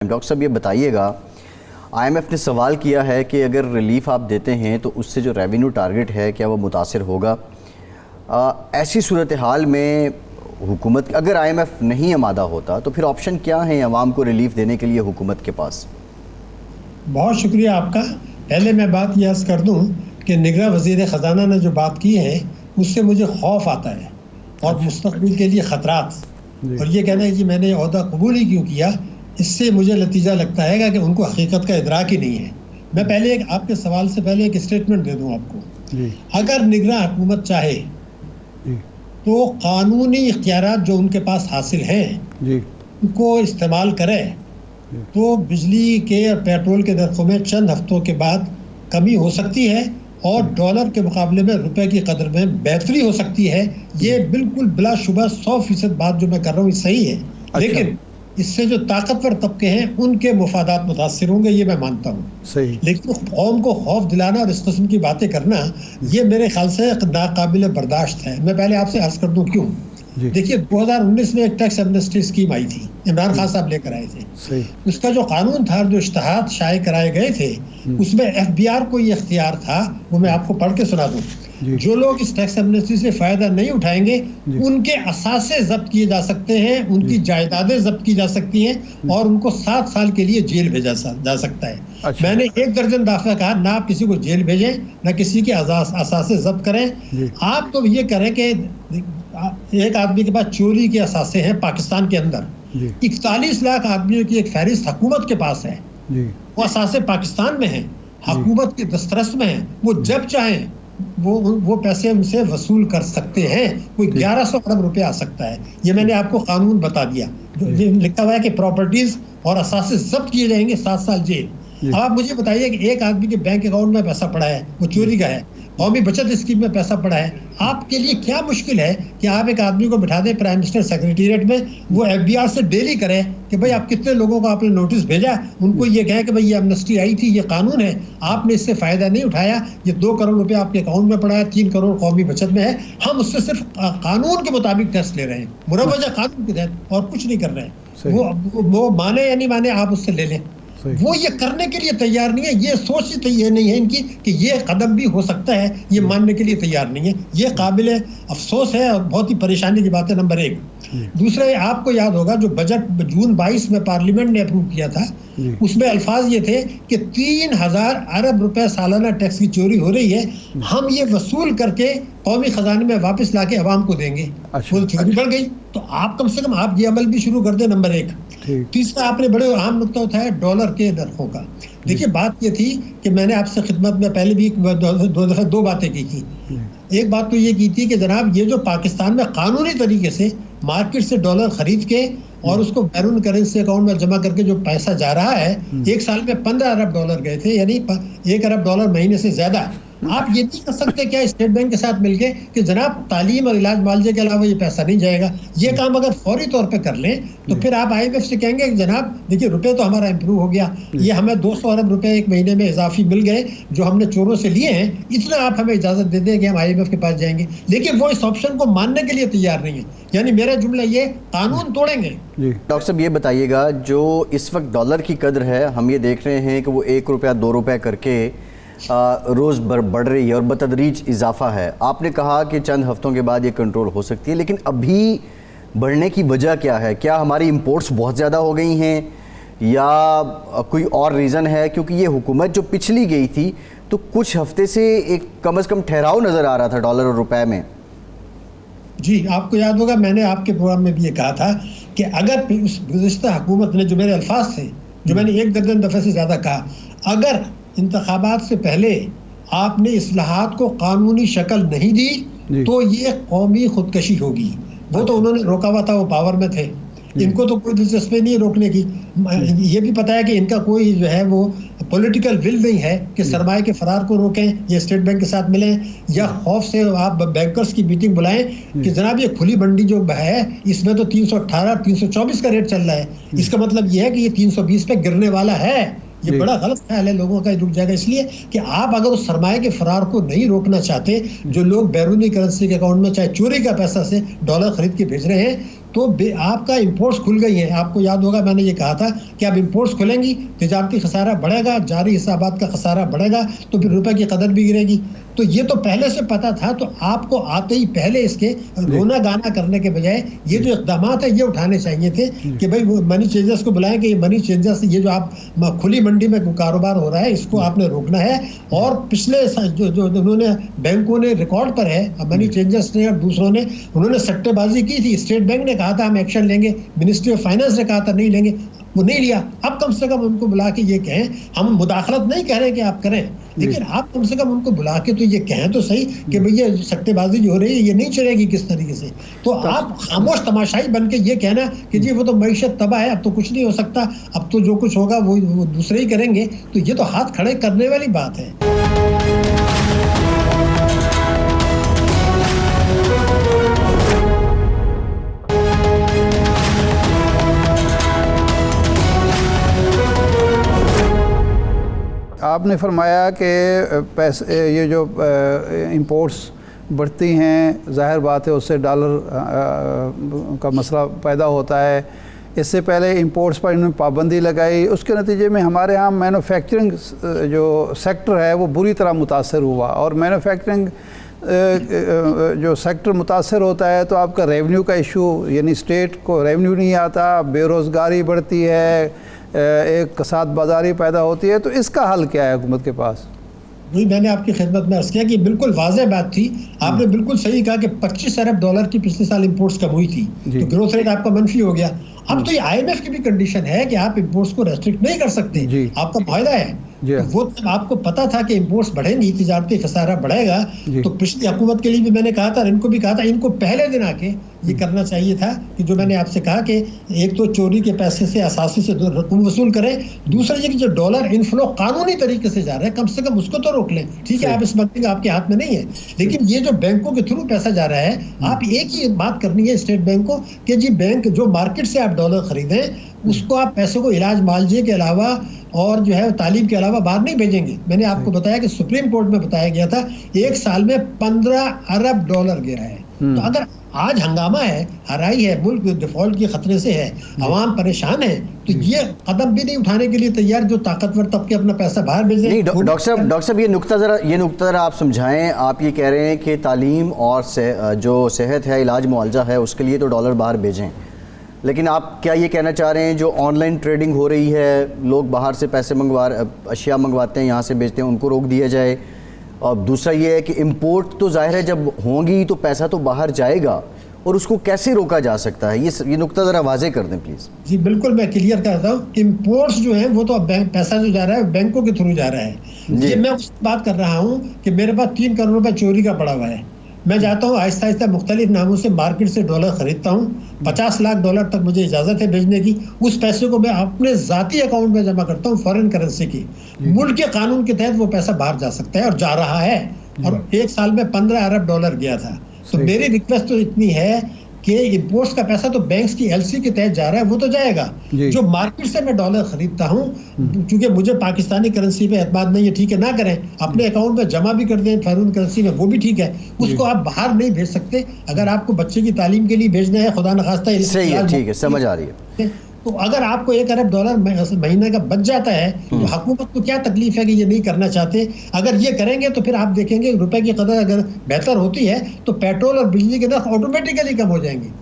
Doctor साहब ये बताइएगा, आईएमएफ ने सवाल किया है कि अगर रिलीफ आप देते हैं तो उससे जो रेवेन्यू टारगेट है क्या वो मुतासिर होगा। ऐसी सूरत हाल में हुकूमत, अगर आईएमएफ नहीं आमादा होता तो फिर ऑप्शन क्या है आवाम को रिलीफ देने के लिए हुकूमत के पास? बहुत शुक्रिया आपका। पहले मैं बात ये अर्ज़ कर दूं कि निगरान वज़ीर ख़जाना ने जो बात की है उससे मुझे खौफ आता है और मुस्तक़बिल के लिए ख़तरात, और ये कहना है कि मैंने ओहदा कबूल ही क्यों किया, इससे मुझे नतीजा लगता है कि उनको हकीकत का इदराक ही नहीं है। मैं पहले आपके सवाल से पहले एक स्टेटमेंट दे दूं आपको। अगर निगरान हुकूमत चाहे तो कानूनी इख्तियारात जो उनके पास हासिल हैं उनको इस्तेमाल करे तो बिजली के और पेट्रोल के नरखों में चंद हफ्तों के बाद कमी हो सकती है और डॉलर के मुकाबले में रुपए की कदर में बेहतरी हो सकती है। ये बिल्कुल बिलाशुबा 100% बात जो मैं कर रहा हूँ सही है। अच्छा। लेकिन इससे जो ताकतवर तबके हैं उनके मुफादात मुतासिर होंगे, ये मैं मानता हूँ सही। लेकिन कौम को खौफ दिलाना और इस किस्म की बातें करना ये मेरे ख्याल से नाकाबिल बर्दाश्त है। मैं पहले आपसे अर्ज कर दूँ क्यों। देखिए 2019 में एक टैक्स एमनेस्टी स्कीम आई थी, इमरान खान साहब लेकर आए थे। उसका जो कानून था, जो इश्तहार शाये कराए गए थे, उसमें एफबीआर को ये इख्तियार था, वो मैं आपको पढ़ के सुना दूं। जो लोग इस टैक्स एमनेस्टी से फायदा नहीं उठाएंगे उनके असासे जब्त किए जा सकते हैं, उनकी जायदादें जब्त की जा सकती हैं और उनको 7 साल के लिए जेल भेजा जा सकता है। अच्छा। मैंने 1 दर्जन दफा कहा ना आप किसी को जेल भेजें, ना किसी के असासे जब्त करें। आप तो ये करें कि एक आदमी के पास चोरी के असासे हैं पाकिस्तान के अंदर, 41 लाख आदमियों की एक फहरिस्त हुकूमत के पास है, वो असासे पाकिस्तान में है, हुकूमत के दस्तरस में है। वो जब चाहें वो पैसे उनसे वसूल कर सकते हैं। कोई 1100 अरब रुपए आ सकता है। ये मैंने आपको कानून बता दिया। लिखा हुआ है कि प्रॉपर्टीज और असासे जब्त किए जाएंगे, 7 साल जेल। अब आप मुझे बताइए कि एक आदमी के बैंक अकाउंट में पैसा पड़ा है, वो चोरी का है, कौमी बचत स्कीम में पैसा पड़ा है, आपके लिए क्या मुश्किल है कि आप एक आदमी को बिठा दें प्राइम मिनिस्टर सेक्रेटेरिएट में, वो एफबीआर से डेली करें कि भाई आप कितने लोगों को आपने नोटिस भेजा, उनको ये कहें कि भाई ये एमनेस्टी आई थी, ये कानून है, आपने इससे फायदा नहीं उठाया, ये 2 करोड़ रुपए आपके अकाउंट में पड़ा है, 3 करोड़ कौमी बचत में है, हम उससे सिर्फ कानून के मुताबिक टैक्स ले रहे हैं, मुरवजा कानून के तहत, और कुछ नहीं कर रहे हैं। वो माने या नहीं माने आप उससे ले लें। वो ये करने के लिए तैयार नहीं है, ये सोच ही नहीं है इनकी कि ये कदम भी हो सकता है, ये मानने के लिए तैयार नहीं है। ये काबिल अफसोस है और बहुत ही परेशानी की बात है, नंबर 1। दूसरा, आपको याद होगा जो बजट जून 22 में पार्लियामेंट ने अप्रूव किया था, उसमें अल्फाज ये थे कि 3000 अरब रुपए सालाना टैक्स की चोरी हो रही है, हम ये वसूल करके कौमी खजाने में वापस लाके अवाम को देंगे। वो चोरी बढ़ गई तो आप कम से कम आप ये अमल भी शुरू कर दें, नंबर 1। तीसरा, आपने बड़े अहम नुकता उठाया डॉलर के नरखों का। देखिए बात ये थी कि मैंने आपसे खिदमत में पहले भी 2 बातें की थी। एक बात तो ये की थी कि जनाब ये जो पाकिस्तान में कानूनी तरीके से मार्केट से डॉलर खरीद के और उसको बैरून करेंसी अकाउंट में जमा करके जो पैसा जा रहा है, 1 साल में 15 अरब डॉलर गए थे, यानी 1 अरब डॉलर महीने से ज्यादा। आप ये नहीं कर सकते क्या स्टेट बैंक के साथ मिलके कि जनाब तालीम और इलाज मुआवजे के अलावा ये पैसा नहीं जाएगा। ये काम अगर फौरी तौर पे कर लें तो फिर आप आईएमएफ से कहेंगे कि जनाब देखिए रुपए तो हमारा इंप्रूव हो गया, ये हमें 200 अरब रुपए 1 महीने में इजाफी मिल गए जो हमने चोरों से लिए हैं, इतना आप हमें इजाजत दे दें कि हम आईएमएफ के पास जाएंगे। लेकिन वो इस ऑप्शन को मानने के लिए तैयार नहीं है। यानी मेरा जुमला ये, कानून तोड़ेंगे। डॉक्टर साहब ये बताइएगा, जो इस वक्त डॉलर की कदर है, हम ये देख रहे हैं कि वो 1 रुपया 2 रुपये करके रोज़ बढ़ रही है और बतदरीज इजाफा है। आपने कहा कि चंद हफ्तों के बाद ये कंट्रोल हो सकती है, लेकिन अभी बढ़ने की वजह क्या है? क्या हमारी इंपोर्ट्स बहुत ज़्यादा हो गई हैं या कोई और रीज़न है? क्योंकि ये हुकूमत जो पिछली गई थी तो कुछ हफ्ते से एक कम से कम ठहराव नज़र आ रहा था डॉलर और रुपए में। जी, आपको याद होगा मैंने आपके प्रोग्राम में भी ये कहा था कि अगर उस गुज़िश्ता हुकूमत ने, जो मेरे अल्फाज थे, जो मैंने 1 दर्जन दफ़े से ज़्यादा कहा, अगर इंतखाबात से पहले आपने इस्लाहात को कानूनी शक्ल नहीं दी तो ये कौमी खुदकशी होगी। वो तो उन्होंने रोका हुआ था, वो पावर में थे, इनको तो कोई दिलचस्पी नहीं है रोकने की। ये भी पता है कि इनका कोई जो है वो पॉलिटिकल विल नहीं है कि सरमाए के फरार को रोकें, ये स्टेट बैंक के साथ मिलें, या खौफ से आप बैंकर्स की मीटिंग बुलाएं कि जनाब ये खुली मंडी जो है इसमें तो 318 324 का रेट चल रहा है, इसका मतलब ये है कि ये 320 पे गिरने वाला है। ये बड़ा गलत ख्याल है लोगों का, रुक जाएगा। इसलिए कि आप अगर उस सरमाए के फरार को नहीं रोकना चाहते, जो लोग बैरूनी करेंसी के अकाउंट में चाहे चोरी का पैसा से डॉलर खरीद के भेज रहे हैं, तो आपका इंपोर्ट्स खुल गई हैं। आपको याद होगा मैंने ये कहा था कि अब इंपोर्ट्स खुलेंगी, तिजारती खसारा बढ़ेगा, जारी हिसाबात का खसारा बढ़ेगा, तो फिर रुपए की कदर भी गिरेगी। तो ये तो पहले से पता था, तो आपको आते ही पहले इसके रोना गाना करने के बजाय ये जो इक़दाम है ये उठाने चाहिए थे कि भाई मनी चेंजर्स को बुलाएं कि ये मनी चेंजर्स, ये जो आप खुली मंडी में कारोबार हो रहा है इसको आपने रोकना है। और पिछले जो उन्होंने बैंकों ने रिकॉर्ड पर है, मनी चेंजर्स ने और दूसरों ने, उन्होंने सट्टेबाजी की थी। स्टेट बैंक ने कहा था हम एक्शन लेंगे, मिनिस्ट्री ऑफ फाइनेंस ने कहा था नहीं लेंगे, वो नहीं लिया। अब कम से कम उनको बुला के ये कहें, हम मुदाखलत नहीं कह रहे कि आप करें, लेकिन आप कम से कम उनको बुला के तो ये कहें तो सही कि भैया सट्टेबाजी जो हो रही है ये नहीं चलेगी किस तरीके से। तो आप खामोश तमाशाई बन के ये कहना कि जी वो तो मईशत तबाह है, अब तो कुछ नहीं हो सकता, अब तो जो कुछ होगा वो दूसरे ही करेंगे, तो ये तो हाथ खड़े करने वाली बात है। आपने फरमाया कि पैसे ये जो इंपोर्ट्स बढ़ती हैं, ज़ाहिर बात है उससे डॉलर का मसला पैदा होता है। इससे पहले इंपोर्ट्स पर इन्होंने पाबंदी लगाई, उसके नतीजे में हमारे यहाँ मैन्युफैक्चरिंग जो सेक्टर है वो बुरी तरह मुतासर हुआ। और मैन्युफैक्चरिंग जो सेक्टर मुतासर होता है तो आपका रेवेन्यू का इशू, यानी स्टेट को रेवेन्यू नहीं आता, बेरोज़गारी बढ़ती है, एक कसाद बाजारी पैदा होती है। तो इसका हल क्या है हुकूमत के पास? वही मैंने आपकी खिदमत में अर्ज़ किया कि बिल्कुल वाज़ेह बात थी। आपने बिल्कुल सही कहा कि 25 अरब डॉलर की पिछले साल इंपोर्ट्स कम हुई थी, तो ग्रोथ रेट आपका मनफी हो गया। अब तो ये IMF की भी कंडीशन है कि आप इंपोर्ट्स को रेस्ट्रिक्ट नहीं कर सकते, आपका फायदा है। तो वो आपको पता था कि इंपोर्ट्स बढ़ेंगी, तिजारती खसारा बढ़ेगा, तो पिछली हुकूमत के लिए भी मैंने कहा था, इनको भी कहा था, इनको पहले दिन आके ये करना चाहिए था कि जो मैंने आपसे कहा कि एक तो चोरी के पैसे से असासी से रकम वसूल करें, दूसरा ये कि जो डॉलर इनफ्लो कानूनी तरीके से जा रहा है कम से कम उसको तो रोक लें। ठीक है, आप इस वक्त आपके हाथ में नहीं है, लेकिन ये जो बैंकों के थ्रू पैसा जा रहा है, आप एक ही बात करनी है स्टेट बैंक को कि जी बैंक जो मार्केट से आप डॉलर खरीदें उसको आप पैसे को इलाज मालजे के अलावा और जो है तालीम के अलावा बाहर नहीं भेजेंगे। मैंने आपको बताया कि सुप्रीम कोर्ट में बताया गया था एक साल में 15 अरब डॉलर गिरा है। तो अगर आज हंगामा है, हराई है, मुल्क डिफॉल्ट के खतरे से है, अवाम परेशान है, तो ये कदम भी नहीं उठाने के लिए तैयार जो ताकतवर तबके अपना पैसा बाहर भेजें। नहीं डॉक्टर साहब ये नुक्ता ज़रा आप समझाएं। आप ये कह रहे हैं कि तालीम और जो सेहत है, इलाज मुआवजा है, उसके लिए तो डॉलर बाहर भेजें, लेकिन आप क्या ये कहना चाह रहे हैं जो ऑनलाइन ट्रेडिंग हो रही है, लोग बाहर से पैसे अशिया मंगवाते हैं, यहाँ से बेचते हैं, उनको रोक दिया जाए? और दूसरा ये है कि इंपोर्ट तो जाहिर है जब होंगी तो पैसा तो बाहर जाएगा, और उसको कैसे रोका जा सकता है? ये नुक्ता ज़रा वाजे कर दें प्लीज़। जी बिल्कुल, मैं क्लियर करता हूँ। इंपोर्ट्स जो है वो तो पैसा जो जा रहा है बैंकों के थ्रू जा रहा है। ये मैं उस बात कर रहा हूँ कि मेरे पास 3 करोड़ रुपए चोरी का पड़ा हुआ है, मैं जाता हूँ आहिस्ता आहिस्ता मुख्तलिफ नामों से मार्केट से डॉलर खरीदता हूँ, 50 लाख डॉलर तक मुझे इजाज़त है भेजने की। उस पैसे को मैं अपने ज़ाती अकाउंट में जमा करता हूँ फॉरेन करेंसी की। मुल्क के कानून के तहत वो पैसा बाहर जा सकता है और जा रहा है, और एक साल में 15 अरब डॉलर गया था। तो मेरी रिक्वेस्ट तो इतनी है कि इंपोर्ट्स का पैसा तो बैंक्स की LC के तहत जा रहा है, वो तो जाएगा। जो मार्केट से मैं डॉलर खरीदता हूँ, क्योंकि मुझे पाकिस्तानी करेंसी पे एतमाद नहीं है, ठीक है, ना करें, अपने अकाउंट में जमा भी कर दें फॉरेन करेंसी में, वो भी ठीक है। उसको आप बाहर नहीं भेज सकते। अगर आपको बच्चे की तालीम के लिए भेजना है, खुदा न खास्ता, सही है, ठीक है, समझ आ रही है। तो अगर आपको 1 अरब डॉलर महीने का बच जाता है तो हुकूमत को क्या तकलीफ है कि ये नहीं करना चाहते? अगर ये करेंगे तो फिर आप देखेंगे रुपए की कदर अगर बेहतर होती है तो पेट्रोल और बिजली के दाम ऑटोमेटिकली कम हो जाएंगे।